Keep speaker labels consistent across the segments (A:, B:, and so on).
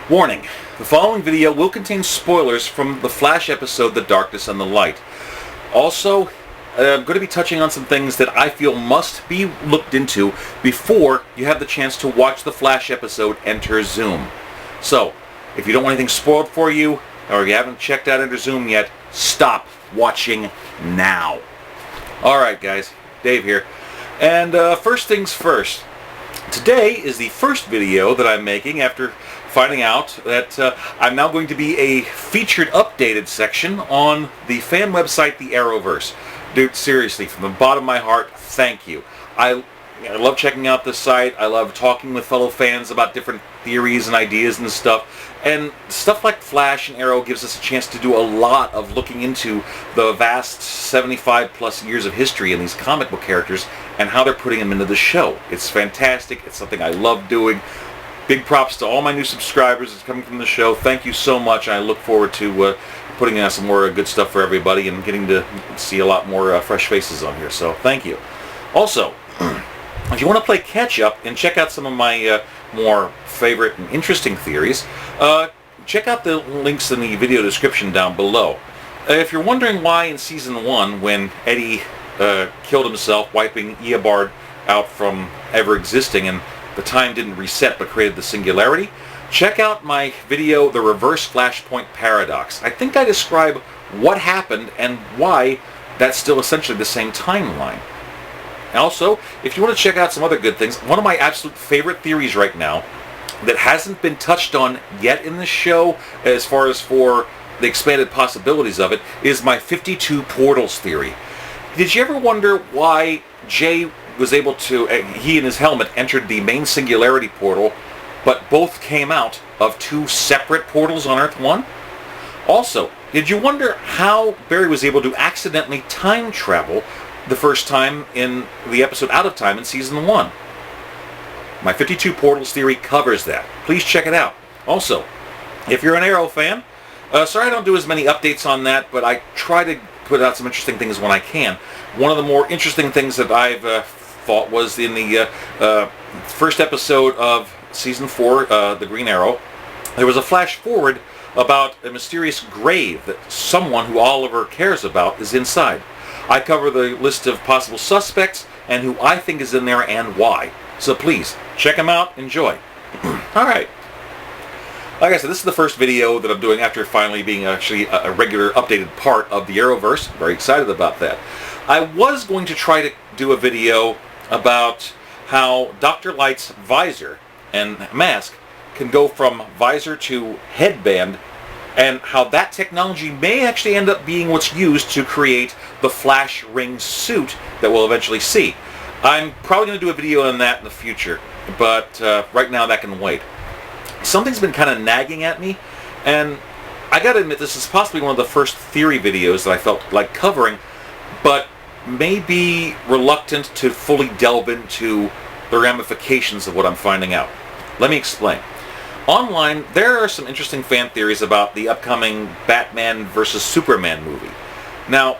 A: Warning, the following video will contain spoilers from the Flash episode The Darkness and the Light. Also, I'm going to be touching on some things that I feel must be looked into before you have the chance to watch the Flash episode Enter Zoom. So, if you don't want anything spoiled for you, or you haven't checked out Enter Zoom yet, stop watching now. Alright guys, Dave here. And first things first. Today is the first video that I'm making after finding out that I'm now going to be a featured updated section on the fan website The Arrowverse. Dude, seriously, from the bottom of my heart, thank you. I love checking out this site. I love talking with fellow fans about different theories and ideas and stuff. And stuff like Flash and Arrow gives us a chance to do a lot of looking into the vast 75 plus years of history in these comic book characters and how they're putting them into the show. It's fantastic. It's something I love doing. Big props to all my new subscribers that's coming from the show. Thank you so much. I look forward to putting out some more good stuff for everybody and getting to see a lot more fresh faces on here. So thank you. Also, if you want to play catch up and check out some of my more favorite and interesting theories, check out the links in the video description down below. If you're wondering why in Season 1, when Eddie killed himself, wiping Eobard out from ever existing, and the time didn't reset but created the singularity, check out my video, The Reverse-Flashpoint Paradox. I think I describe what happened and why that's still essentially the same timeline. Also, if you want to check out some other good things, one of my absolute favorite theories right now that hasn't been touched on yet in this show as far as for the expanded possibilities of it is my 52 portals theory. Did you ever wonder why Jay was able to, he and his helmet entered the main singularity portal, but both came out of two separate portals on Earth 1? Also, did you wonder how Barry was able to accidentally time travel the first time in the episode Out of Time in Season 1? My 52 portals theory covers that. Please check it out. Also, if you're an Arrow fan, sorry I don't do as many updates on that, but I try to put out some interesting things when I can. One of the more interesting things that I've thought was in the first episode of Season 4, The Green Arrow, there was a flash forward about a mysterious grave that someone who Oliver cares about is inside. I cover the list of possible suspects and who I think is in there and why. So please, check them out. Enjoy. Alright. Like I said, this is the first video that I'm doing after finally being actually a regular updated part of the Arrowverse. I'm very excited about that. I was going to try to do a video about how Dr. Light's visor and mask can go from visor to headband, and how that technology may actually end up being what's used to create the Flash ring suit that we'll eventually see. I'm probably going to do a video on that in the future, but right now that can wait. Something's been kind of nagging at me, and I gotta admit this is possibly one of the first theory videos that I felt like covering, but may be reluctant to fully delve into the ramifications of what I'm finding out. Let me explain. Online, there are some interesting fan theories about the upcoming Batman vs. Superman movie. Now,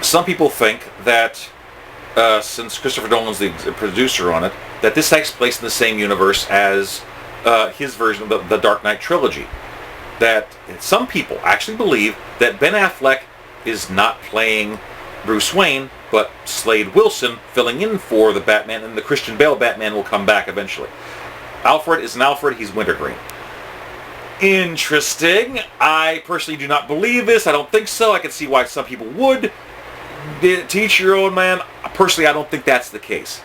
A: some people think that since Christopher Nolan's the producer on it, that this takes place in the same universe as his version of the Dark Knight trilogy. That some people actually believe that Ben Affleck is not playing Bruce Wayne, but Slade Wilson filling in for the Batman, and the Christian Bale Batman will come back eventually. Alfred is an Alfred, he's Wintergreen. Interesting. I personally do not believe this. I don't think so. I can see why some people would. To each your own, man. Personally, I don't think that's the case.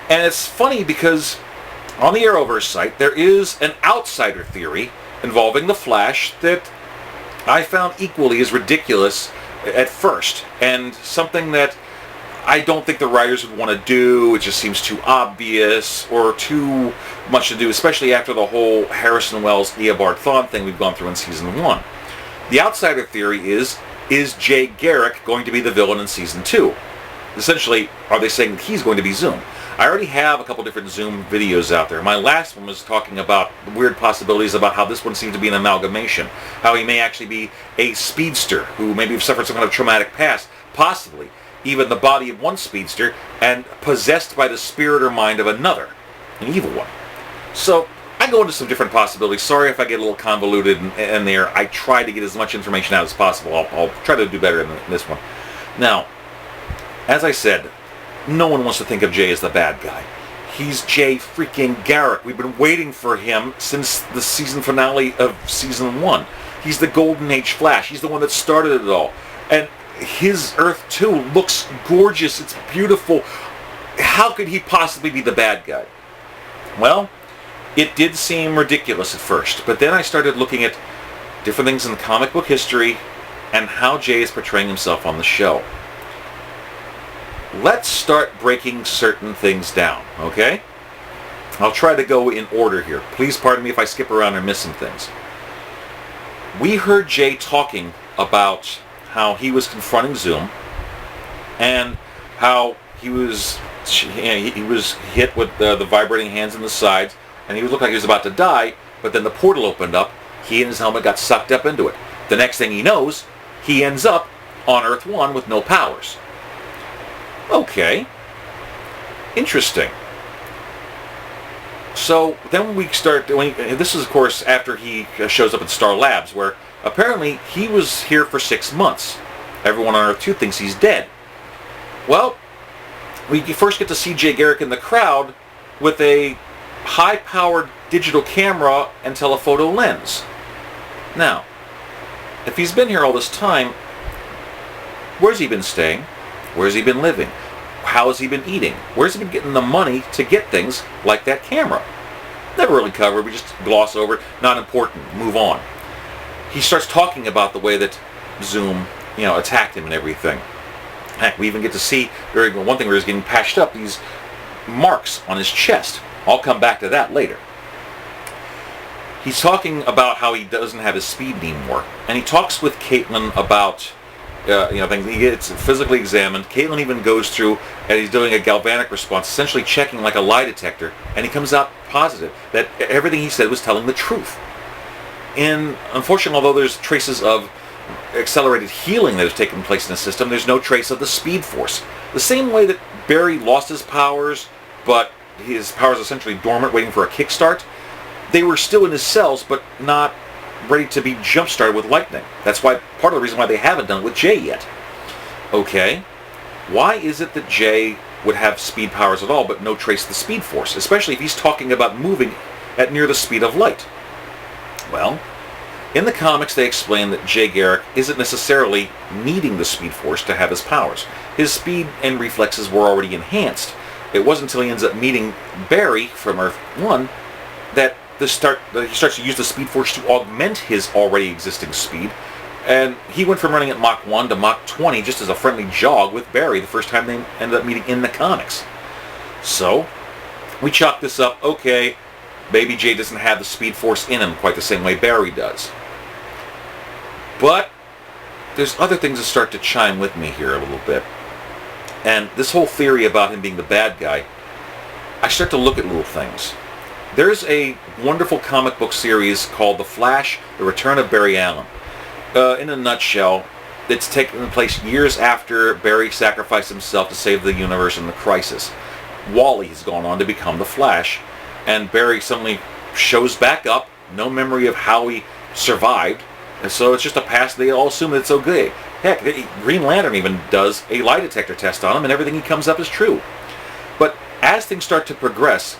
A: And it's funny because on the Arrowverse site, there is an outsider theory involving the Flash that I found equally as ridiculous at first, and something that I don't think the writers would want to do. It just seems too obvious or too much to do, especially after the whole Harrison Wells Eobard Thawne thing we've gone through in Season 1. The outsider theory is Jay Garrick going to be the villain in Season 2? Essentially, are they saying that he's going to be Zoom? I already have a couple different Zoom videos out there. My last one was talking about weird possibilities about how this one seemed to be an amalgamation. How he may actually be a speedster who maybe have suffered some kind of traumatic past, possibly even the body of one speedster, and possessed by the spirit or mind of another, an evil one. So I go into some different possibilities. Sorry if I get a little convoluted in there. I try to get as much information out as possible. I'll try to do better in this one. Now, as I said, no one wants to think of Jay as the bad guy. He's Jay freaking Garrick. We've been waiting for him since the season finale of season 1. He's the Golden Age Flash. He's the one that started it all. And his Earth 2 looks gorgeous. It's beautiful. How could he possibly be the bad guy? Well, it did seem ridiculous at first, but then I started looking at different things in the comic book history and how Jay is portraying himself on the show. Let's start breaking certain things down, okay? I'll try to go in order here. Please pardon me if I skip around or miss some things. We heard Jay talking about how he was confronting Zoom and how he was hit with the vibrating hands in the sides, and he looked like he was about to die, but then the portal opened up. He and his helmet got sucked up into it. The next thing he knows, he ends up on Earth 1 with no powers. Okay. Interesting. So then we start doing, this is of course after he shows up at Star Labs, where apparently he was here for 6 months. Everyone on Earth 2 thinks he's dead. Well, we first get to see Jay Garrick in the crowd with a high-powered digital camera and telephoto lens. Now, if he's been here all this time, where's he been staying? Where's he been living? How has he been eating? Where's he been getting the money to get things like that camera? Never really covered. We just gloss over it. Not important. Move on. He starts talking about the way that Zoom, attacked him and everything. Heck, we even get to see one thing where he's getting patched up, these marks on his chest. I'll come back to that later. He's talking about how he doesn't have his speed anymore, and he talks with Caitlin about things. He gets physically examined. Caitlin even goes through, and he's doing a galvanic response, essentially checking like a lie detector, and he comes out positive that everything he said was telling the truth. And unfortunately, although there's traces of accelerated healing that has taken place in the system, there's no trace of the Speed Force. The same way that Barry lost his powers, but his powers essentially dormant, waiting for a kickstart, they were still in his cells, but not ready to be jump-started with lightning. That's why part of the reason why they haven't done it with Jay yet. Okay, why is it that Jay would have speed powers at all, but no trace of the Speed Force, especially if he's talking about moving at near the speed of light? Well, in the comics they explain that Jay Garrick isn't necessarily needing the Speed Force to have his powers. His speed and reflexes were already enhanced. It wasn't until he ends up meeting Barry from Earth 1 that he starts to use the Speed Force to augment his already existing speed. And he went from running at Mach 1 to Mach 20 just as a friendly jog with Barry the first time they ended up meeting in the comics. So, we chalk this up, okay, Baby Jay doesn't have the Speed Force in him quite the same way Barry does. But there's other things that start to chime with me here a little bit. And this whole theory about him being the bad guy, I start to look at little things. There's a wonderful comic book series called The Flash, The Return of Barry Allen. In a nutshell, it's taken place years after Barry sacrificed himself to save the universe in the crisis. Wally has gone on to become the Flash, and Barry suddenly shows back up, no memory of how he survived, and so it's just a past. They all assume that it's okay. Heck, Green Lantern even does a lie detector test on him, and everything he comes up is true. But as things start to progress,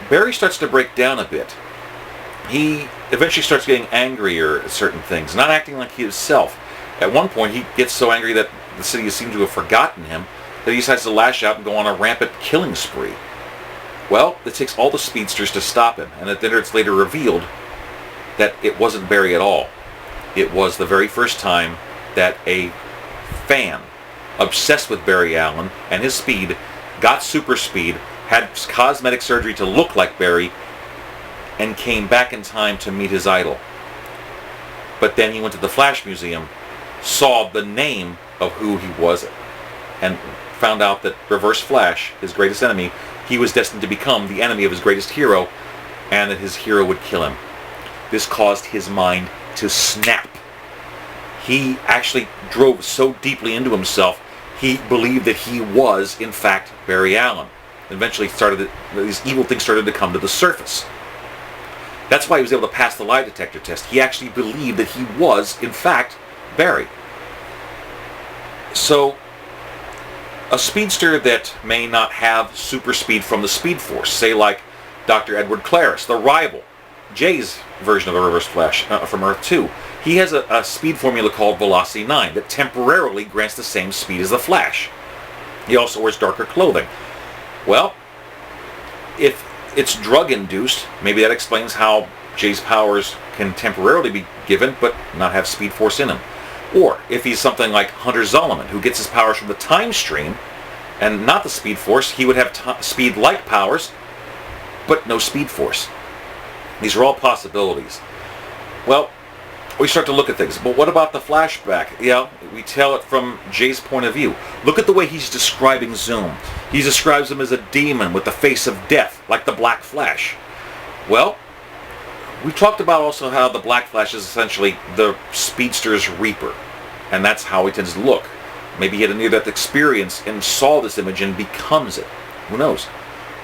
A: Barry starts to break down a bit. He eventually starts getting angrier at certain things, not acting like himself. At one point, he gets so angry that the city seems to have forgotten him that he decides to lash out and go on a rampant killing spree. Well, it takes all the speedsters to stop him, and then it's later revealed that it wasn't Barry at all. It was the very first time that a fan obsessed with Barry Allen and his speed got super speed, had cosmetic surgery to look like Barry, and came back in time to meet his idol. But then he went to the Flash Museum, saw the name of who he was, and found out that Reverse Flash, his greatest enemy, he was destined to become the enemy of his greatest hero, and that his hero would kill him. This caused his mind to snap. He actually drove so deeply into himself, he believed that he was, in fact, Barry Allen. Eventually, these evil things started to come to the surface. That's why he was able to pass the lie detector test. He actually believed that he was, in fact, Barry. So, a speedster that may not have super speed from the Speed Force, say like Dr. Edward Claris, the rival, Jay's version of the Reverse Flash from Earth 2, he has a speed formula called Velocity 9 that temporarily grants the same speed as the Flash. He also wears darker clothing. Well, if it's drug-induced, maybe that explains how Jay's powers can temporarily be given but not have Speed Force in him. Or if he's something like Hunter Zolomon, who gets his powers from the Time Stream and not the Speed Force, he would have speed-like powers but no Speed Force. These are all possibilities. Well, we start to look at things. But what about the flashback? Yeah, we tell it from Jay's point of view. Look at the way he's describing Zoom. He describes him as a demon with the face of death, like the Black Flash. Well, we talked about also how the Black Flash is essentially the speedster's reaper. And that's how he tends to look. Maybe he had a near-death experience and saw this image and becomes it. Who knows?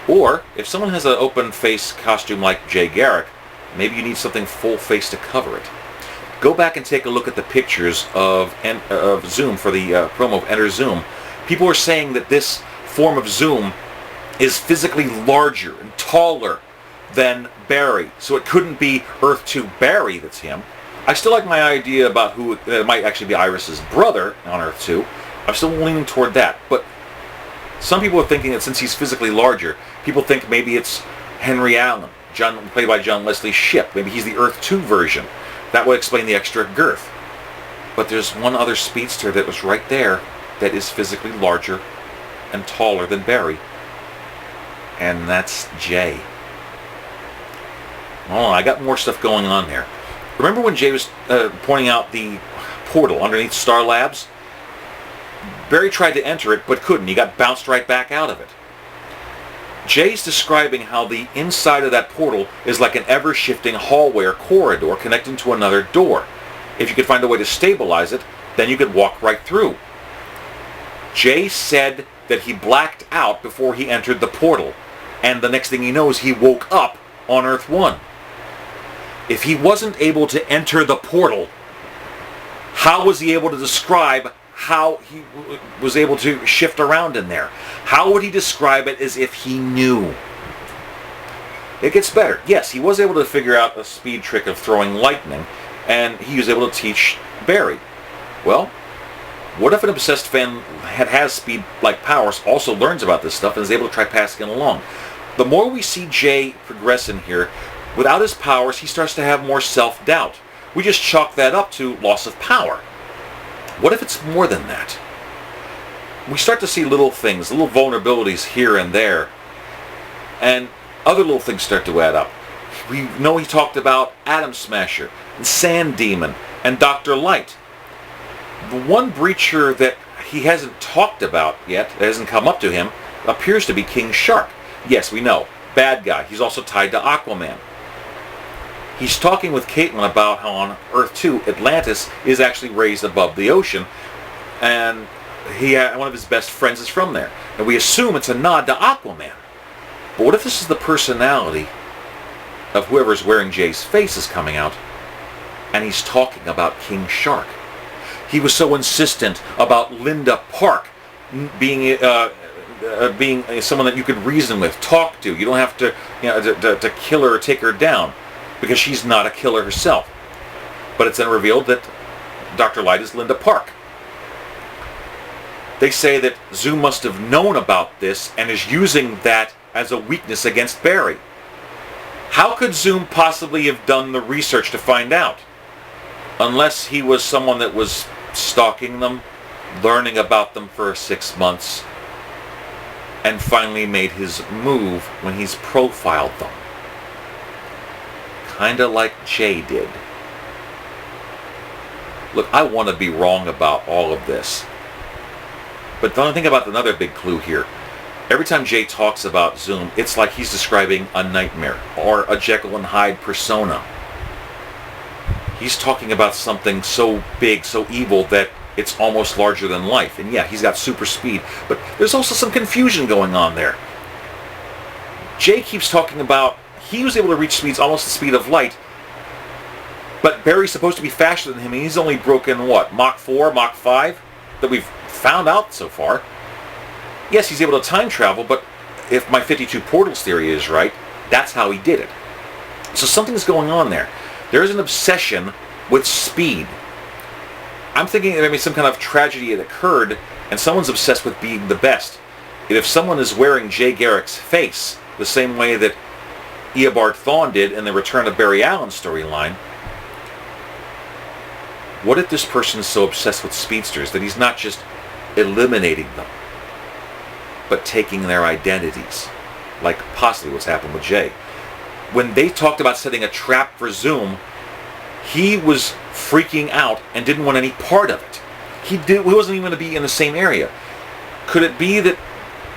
A: Or, if someone has an open-face costume like Jay Garrick, maybe you need something full-face to cover it. Go back and take a look at the pictures of Zoom for the promo of Enter Zoom. People are saying that this form of Zoom is physically larger and taller than Barry, so it couldn't be Earth 2 Barry that's him. I still like my idea about who it might actually be Iris's brother on Earth 2. I'm still leaning toward that, but some people are thinking that since he's physically larger, people think maybe it's Henry Allen, played by John Leslie Shipp. Maybe he's the Earth 2 version. That would explain the extra girth. But there's one other speedster that was right there that is physically larger and taller than Barry. And that's Jay. Oh, I got more stuff going on there. Remember when Jay was pointing out the portal underneath Star Labs? Barry tried to enter it, but couldn't. He got bounced right back out of it. Jay's describing how the inside of that portal is like an ever-shifting hallway or corridor connecting to another door. If you could find a way to stabilize it, then you could walk right through. Jay said that he blacked out before he entered the portal, and the next thing he knows, he woke up on Earth 1. If he wasn't able to enter the portal, how was he able to describe how he was able to shift around in there? How would he describe it as if he knew? It gets better. Yes, he was able to figure out a speed trick of throwing lightning, and he was able to teach Barry. Well, what if an obsessed fan has speed-like powers, also learns about this stuff, and is able to try passing it along? The more we see Jay progress in here, without his powers, he starts to have more self-doubt. We just chalk that up to loss of power. What if it's more than that? We start to see little things, little vulnerabilities here and there, and other little things start to add up. We know he talked about Atom Smasher, and Sand Demon, and Dr. Light. The one breacher that he hasn't talked about yet, that hasn't come up to him, appears to be King Shark. Yes, we know. Bad guy. He's also tied to Aquaman. He's talking with Caitlin about how on Earth 2, Atlantis is actually raised above the ocean, and one of his best friends is from there. And we assume it's a nod to Aquaman. But what if this is the personality of whoever's wearing Jay's face is coming out, and he's talking about King Shark? He was so insistent about Linda Park being someone that you could reason with, talk to. You don't have to, to kill her or take her down, because she's not a killer herself. But it's then revealed that Dr. Light is Linda Park. They say that Zoom must have known about this and is using that as a weakness against Barry. How could Zoom possibly have done the research to find out? Unless he was someone that was stalking them, learning about them for 6 months, and finally made his move when he's profiled them. Kinda like Jay did. Look, I want to be wrong about all of this. But don't think about another big clue here. Every time Jay talks about Zoom, it's like he's describing a nightmare or a Jekyll and Hyde persona. He's talking about something so big, so evil that it's almost larger than life. And yeah, he's got super speed, but there's also some confusion going on there. Jay keeps talking about he was able to reach speeds almost the speed of light, but Barry's supposed to be faster than him, and he's only broken, what, Mach 4, Mach 5, that we've found out so far. Yes, he's able to time travel, but if my 52 portals theory is right, that's how he did it. So something's going on there. There's an obsession with speed. I'm thinking maybe some kind of tragedy had occurred, and someone's obsessed with being the best. And if someone is wearing Jay Garrick's face, the same way that Eobard Thawne did in the Return of Barry Allen storyline, what if this person is so obsessed with speedsters that he's not just eliminating them, but taking their identities, like possibly what's happened with Jay? When they talked about setting a trap for Zoom, he was freaking out and didn't want any part of it. He wasn't even going to be in the same area. Could it be that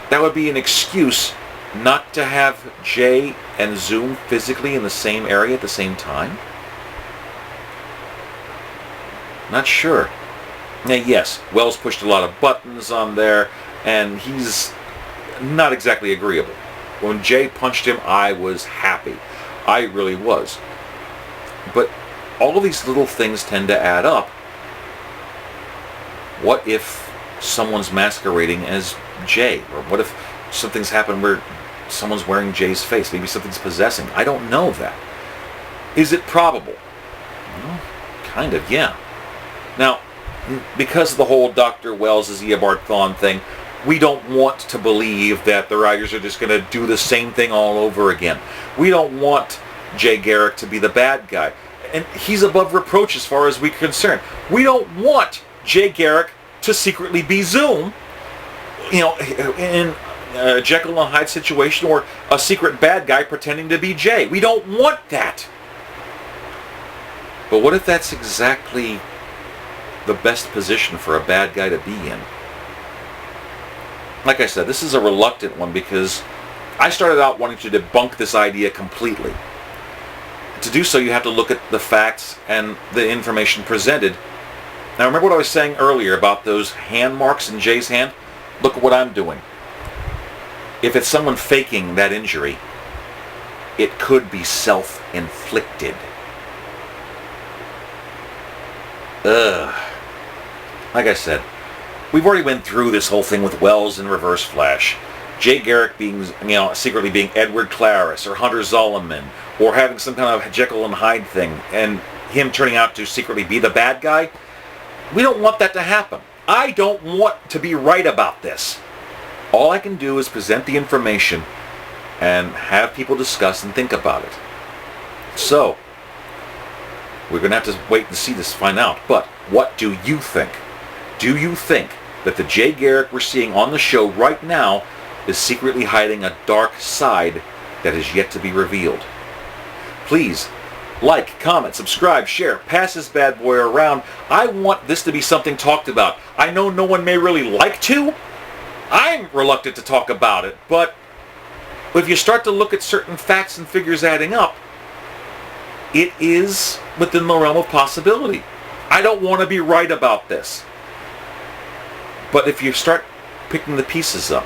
A: that would be an excuse not to have Jay and Zoom physically in the same area at the same time? Not sure. Now, yes, Wells pushed a lot of buttons on there, and he's not exactly agreeable. When Jay punched him, I was happy. I really was. But all of these little things tend to add up. What if someone's masquerading as Jay? Or what if something's happened where someone's wearing Jay's face? Maybe something's possessing. I don't know that. Is it probable? Well, kind of, yeah. Now, because of the whole Dr. Wells' Eobard Thawne thing, we don't want to believe that the writers are just going to do the same thing all over again. We don't want Jay Garrick to be the bad guy. And he's above reproach as far as we're concerned. We don't want Jay Garrick to secretly be Zoom, in a Jekyll and Hyde situation, or a secret bad guy pretending to be Jay. We don't want that. But what if that's exactly the best position for a bad guy to be in? Like I said, this is a reluctant one because I started out wanting to debunk this idea completely. To do so, you have to look at the facts and the information presented. Now, remember what I was saying earlier about those hand marks in Jay's hand? Look at what I'm doing. If it's someone faking that injury, it could be self-inflicted. Like I said, we've already went through this whole thing with Wells and Reverse Flash. Jay Garrick being, secretly being Edward Claris or Hunter Zolomon, or having some kind of Jekyll and Hyde thing, and him turning out to secretly be the bad guy. We don't want that to happen. I don't want to be right about this. All I can do is present the information and have people discuss and think about it. So, we're going to have to wait and see this, find out. But what do you think? Do you think that the Jay Garrick we're seeing on the show right now is secretly hiding a dark side that is yet to be revealed? Please, like, comment, subscribe, share, pass this bad boy around. I want this to be something talked about. I know no one may really like to. I'm reluctant to talk about it, but if you start to look at certain facts and figures adding up, it is within the realm of possibility. I don't want to be right about this. But if you start picking the pieces up,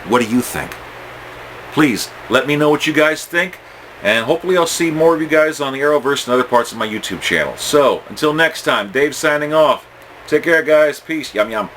A: what do you think? Please, let me know what you guys think, and hopefully I'll see more of you guys on the Arrowverse and other parts of my YouTube channel. So, until next time, Dave signing off. Take care, guys. Peace. Yum, yum.